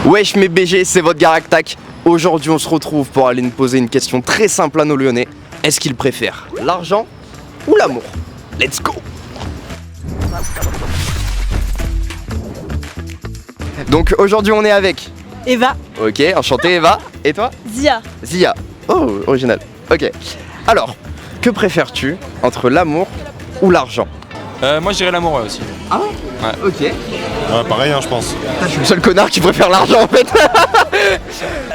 Wesh mes BG, c'est votre Garactac. Aujourd'hui on se retrouve pour aller nous poser une question très simple à nos Lyonnais. Est-ce qu'ils préfèrent l'argent ou l'amour? Let's go. Donc aujourd'hui on est avec Eva. Ok, enchanté Eva. Et toi? Zia. Zia. Oh, original. Ok. Alors, que préfères-tu entre l'amour ou l'argent? Moi je dirais l'amour aussi. Ah ouais? Ouais. Ok. Ouais, pareil, hein, je pense. Je suis le seul connard qui préfère l'argent en fait.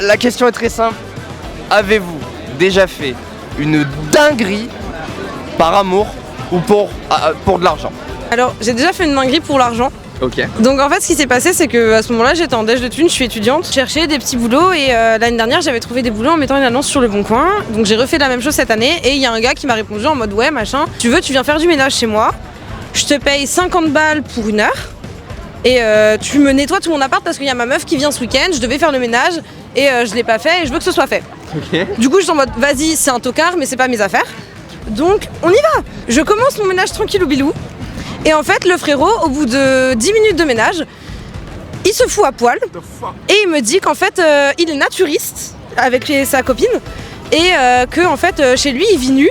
La question est très simple. Avez-vous déjà fait une dinguerie par amour ou pour de l'argent? Alors, j'ai déjà fait une dinguerie pour l'argent. Ok. Donc en fait, ce qui s'est passé, c'est que à ce moment-là, j'étais en déj de thunes, je suis étudiante, je cherchais des petits boulots et l'année dernière, j'avais trouvé des boulots en mettant une annonce sur Le Bon Coin. Donc j'ai refait la même chose cette année et il y a un gars qui m'a répondu en mode ouais, machin, tu veux, tu viens faire du ménage chez moi, je te paye 50 balles pour une heure et tu me nettoies tout mon appart parce qu'il y a ma meuf qui vient ce week-end, je devais faire le ménage et je l'ai pas fait et je veux que ce soit fait. Ok. Du coup, je suis en mode vas-y, c'est un tocard, mais c'est pas mes affaires. Donc on y va. Je commence mon ménage tranquille au bilou. Et en fait, le frérot, au bout de 10 minutes de ménage, il se fout à poil et il me dit qu'en fait, il est naturiste avec sa copine et que en fait, chez lui, il vit nu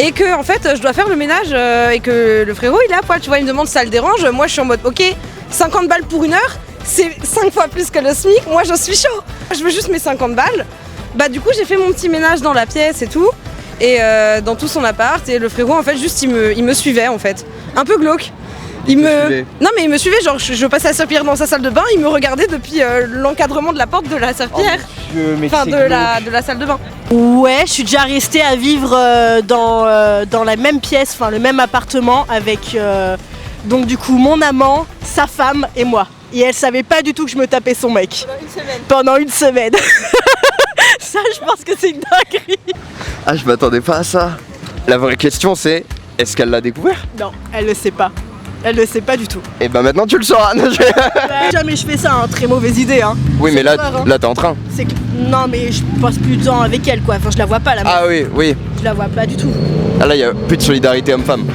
et que en fait, je dois faire le ménage et que le frérot, il est à poil. Tu vois, il me demande si ça le dérange. Moi, je suis en mode, ok, 50 balles pour une heure, c'est 5 fois plus que le SMIC. Moi, je suis chaud. Je veux juste mes 50 balles. Bah du coup, j'ai fait mon petit ménage dans la pièce et tout. Et dans tout son appart, et le frérot en fait juste il me suivait en fait, un peu glauque. Non mais il me suivait, genre je passais la serpillière dans sa salle de bain, il me regardait depuis l'encadrement de la porte de la serpillière, enfin de la salle de bain. Ouais, je suis déjà restée à vivre dans la même pièce, enfin le même appartement avec donc du coup mon amant, sa femme et moi. Et elle savait pas du tout que je me tapais son mec. Pendant une semaine. Ça, je pense que c'est une dinguerie. Ah, je m'attendais pas à ça. La vraie question c'est, est-ce qu'elle l'a découvert? Non, elle le sait pas. Elle le sait pas du tout. Et bah maintenant tu le sauras. Jamais je fais ça, hein. Très mauvaise idée. Hein. Oui mais là, horreur, hein. là t'es en train. C'est que... Non mais je passe plus de temps avec elle quoi. Enfin je la vois pas la meuf. Ah oui, oui. Je la vois pas du tout. Ah là, il y a plus de solidarité homme-femme.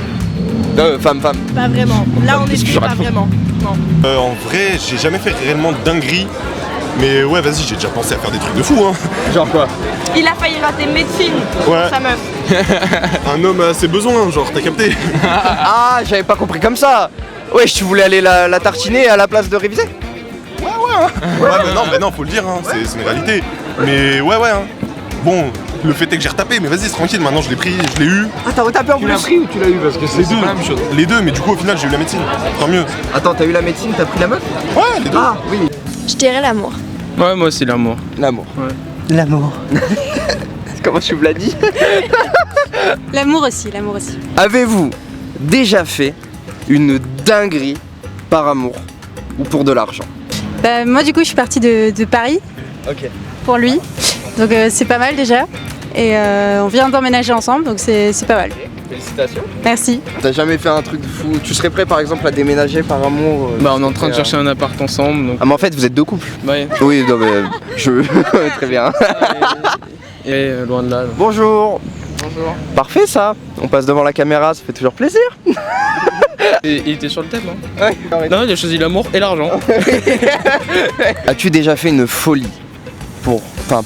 Femme-femme. Pas vraiment. Là on Qu'est-ce que est je pas raconte vraiment. Non. En vrai, j'ai jamais fait réellement de dinguerie. Mais ouais, vas-y, j'ai déjà pensé à faire des trucs de fou, hein. Genre quoi? Il a failli rater médecine, Ouais. sa meuf. Un homme a ses besoins, genre, t'as capté? Ah, j'avais pas compris comme ça. Wesh, tu voulais aller la tartiner à la place de réviser? Ouais, mais non, faut le dire, hein. C'est une réalité. Mais ouais, hein. Bon, le fait est que j'ai retapé, mais vas-y, c'est tranquille, maintenant je l'ai pris, je l'ai eu. Ah, t'as retapé en plus? ou tu l'as eu parce que c'est pas la même chose. Les deux, mais du coup, au final, j'ai eu la médecine. Tant mieux. Attends, t'as eu la médecine, t'as pris la meuf? Ouais, les deux. Ah, oui. Je dirais l'amour. Ouais, moi aussi l'amour. L'amour. Ouais. L'amour. Comment tu me l'as dit? L'amour aussi, l'amour aussi. Avez-vous déjà fait une dinguerie par amour ou pour de l'argent? Bah, moi du coup je suis partie de Paris Ok. pour lui. Donc c'est pas mal déjà. Et on vient d'emménager ensemble donc c'est pas mal. Félicitations. Merci. T'as jamais fait un truc de fou? Tu serais prêt par exemple à déménager par amour? Bah on est en train de chercher un appart ensemble donc. Ah mais en fait vous êtes deux couples? Ouais. Oui, non mais je... Très bien. Et loin de là. donc. Bonjour. Bonjour. Parfait ça. On passe devant la caméra, ça fait toujours plaisir. Et il était sur le thème non? Ouais. Non, il a choisi l'amour et l'argent. As-tu déjà fait une folie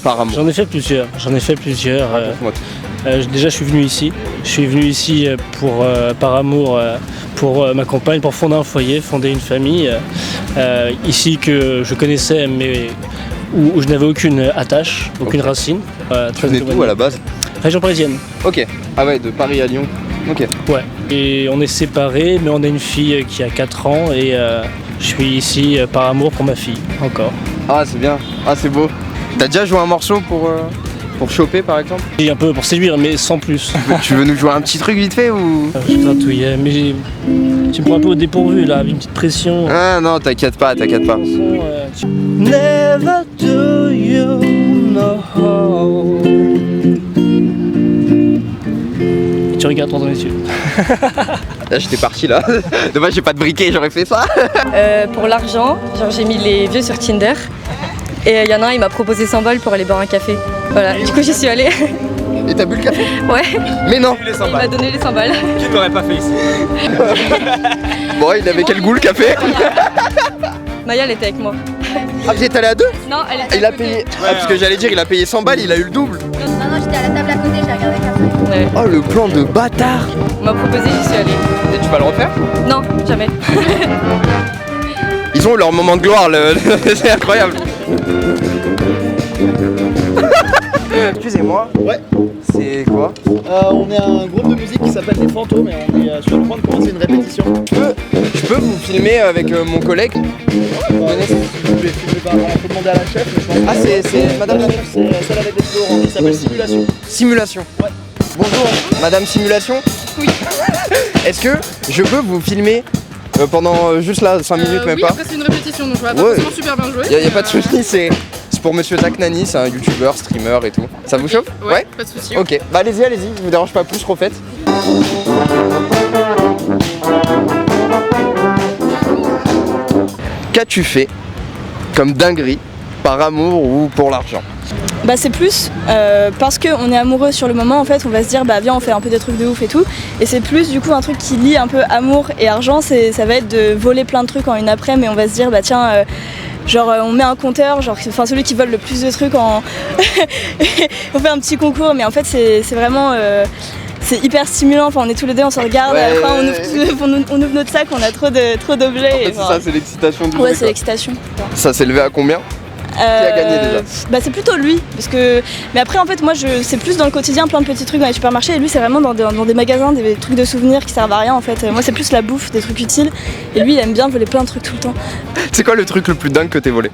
par amour? J'en ai fait plusieurs. Raconte-moi tout. Déjà, je suis venu ici. Je suis venu ici par amour pour ma compagne, pour fonder un foyer, fonder une famille. Ici que je connaissais, mais où je n'avais aucune attache, aucune racine. Tu venais d'où à la base? Région parisienne. Ok. Ah ouais, de Paris à Lyon. Ok. Ouais. Et on est séparés, mais on a une fille qui a 4 ans et je suis ici par amour pour ma fille, encore. Ah c'est bien. Ah c'est beau. T'as déjà joué un morceau pour choper par exemple? Et un peu pour séduire, mais sans plus. Tu veux nous jouer un petit truc vite fait ou? Je gratouillais, mais tu me prends un peu au dépourvu là, une petite pression. Ah non, t'inquiète pas. Never do you know. Et tu regardes dans les yeux. Là j'étais parti là. Dommage j'ai pas de briquet, j'aurais fait ça. Pour l'argent, genre j'ai mis les vieux sur Tinder et il y en a un, il m'a proposé 100 balles pour aller boire un café. Voilà, du coup j'y suis allée. Et t'as bu le café? Ouais, Mais non. il m'a donné les 100 balles. Qui ne l'aurait pas fait ici? Bon, il avait quel goût le café? Maya elle était avec moi. Ah, vous êtes allé à 2? Non, elle était Il a payé. Ah, parce que j'allais dire, il a payé 100 balles, il a eu le double. Non, j'étais à la table à côté, j'ai regardé qu'après. Ouais. Oh, le plan de bâtard. On m'a proposé, j'y suis allée. Et tu vas le refaire? Non, jamais. Ils ont eu leur moment de gloire, c'est incroyable. Excusez-moi. Ouais. C'est quoi? On est un groupe de musique qui s'appelle Les Fantômes et on est sur le point de commencer une répétition. Je peux vous filmer avec mon collègue? Vous voulez filmer par on peut demander à la chef, mais je pense Ah, c'est madame la chef? c'est celle avec des Florent, qui s'appelle Simulation. Simulation. Ouais. Bonjour, madame Simulation? Oui. Est-ce que je peux vous filmer pendant juste là 5 minutes, même oui, pas? après c'est une répétition donc je vois pas Ouais. forcément super bien jouer. Y a pas de soucis, c'est pour monsieur Zach Nani, c'est un youtubeur, streamer et tout. Ça vous chauffe? Ouais, pas de soucis. Ok, bah allez-y, je vous dérange pas plus, refaites. Qu'as-tu fait comme dinguerie par amour ou pour l'argent? Bah c'est plus parce qu'on est amoureux sur le moment en fait on va se dire bah viens on fait un peu des trucs de ouf et tout et c'est plus du coup un truc qui lie un peu amour et argent, ça va être de voler plein de trucs en une après mais on va se dire bah tiens genre on met un compteur, genre enfin celui qui vole le plus de trucs en on fait un petit concours mais en fait c'est vraiment c'est hyper stimulant, enfin on est tous les deux, on se regarde, Ouais, à la fin on ouvre notre sac, on a trop d'objets. En fait, c'est ça, c'est l'excitation du Ouais, truc, c'est quoi. l'excitation. Ça s'est levé à combien? Qui a gagné déjà? Bah c'est plutôt lui, parce que mais après en fait moi c'est plus dans le quotidien, plein de petits trucs dans les supermarchés et lui c'est vraiment dans des magasins, des trucs de souvenirs qui servent à rien en fait. Moi c'est plus la bouffe, des trucs utiles et lui il aime bien voler plein de trucs tout le temps. C'est quoi le truc le plus dingue que t'aies volé?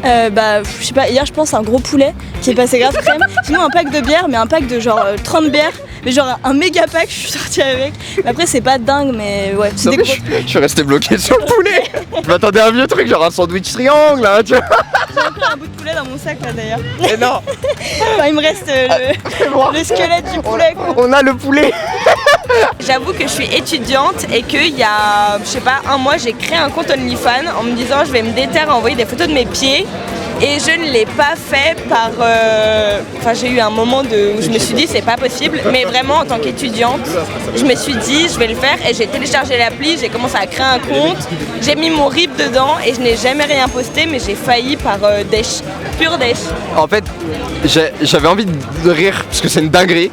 Bah je sais pas, hier je pense un gros poulet qui est passé grave crème, sinon un pack de bière mais un pack de genre 30 bières, mais genre un méga pack je suis sortie avec. Mais après c'est pas dingue mais ouais, c'est Non, des mais gros... je suis resté bloqué sur le poulet. Je m'attendais à un vieux truc, genre un sandwich triangle là, tu vois. J'ai encore un bout de poulet dans mon sac là d'ailleurs. Mais non. Enfin, il me reste le squelette du poulet quoi. On a le poulet. J'avoue que je suis étudiante et qu'il y a, je sais pas, un mois, j'ai créé un compte OnlyFans en me disant je vais me déterrer à envoyer des photos de mes pieds. Et je ne l'ai pas fait par... Enfin, j'ai eu un moment où je me suis dit c'est pas possible. Mais vraiment, en tant qu'étudiante, je me suis dit je vais le faire. Et j'ai téléchargé l'appli, j'ai commencé à créer un compte. J'ai mis mon RIP dedans et je n'ai jamais rien posté. Mais j'ai failli par dèche, pure dèche. En fait, j'avais envie de rire parce que c'est une dinguerie.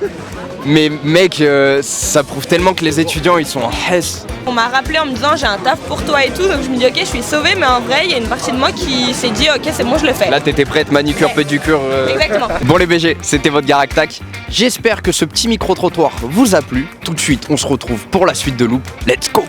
Mais mec, ça prouve tellement que les étudiants ils sont en hesse. On m'a rappelé en me disant j'ai un taf pour toi et tout, donc je me dis ok je suis sauvée, mais en vrai il y a une partie de moi qui s'est dit ok c'est bon je le fais. Là t'étais prête, manucure, pédicure. Exactement. Bon les BG, c'était votre Garaktac. J'espère que ce petit micro-trottoir vous a plu. Tout de suite on se retrouve pour la suite de Loop. Let's go.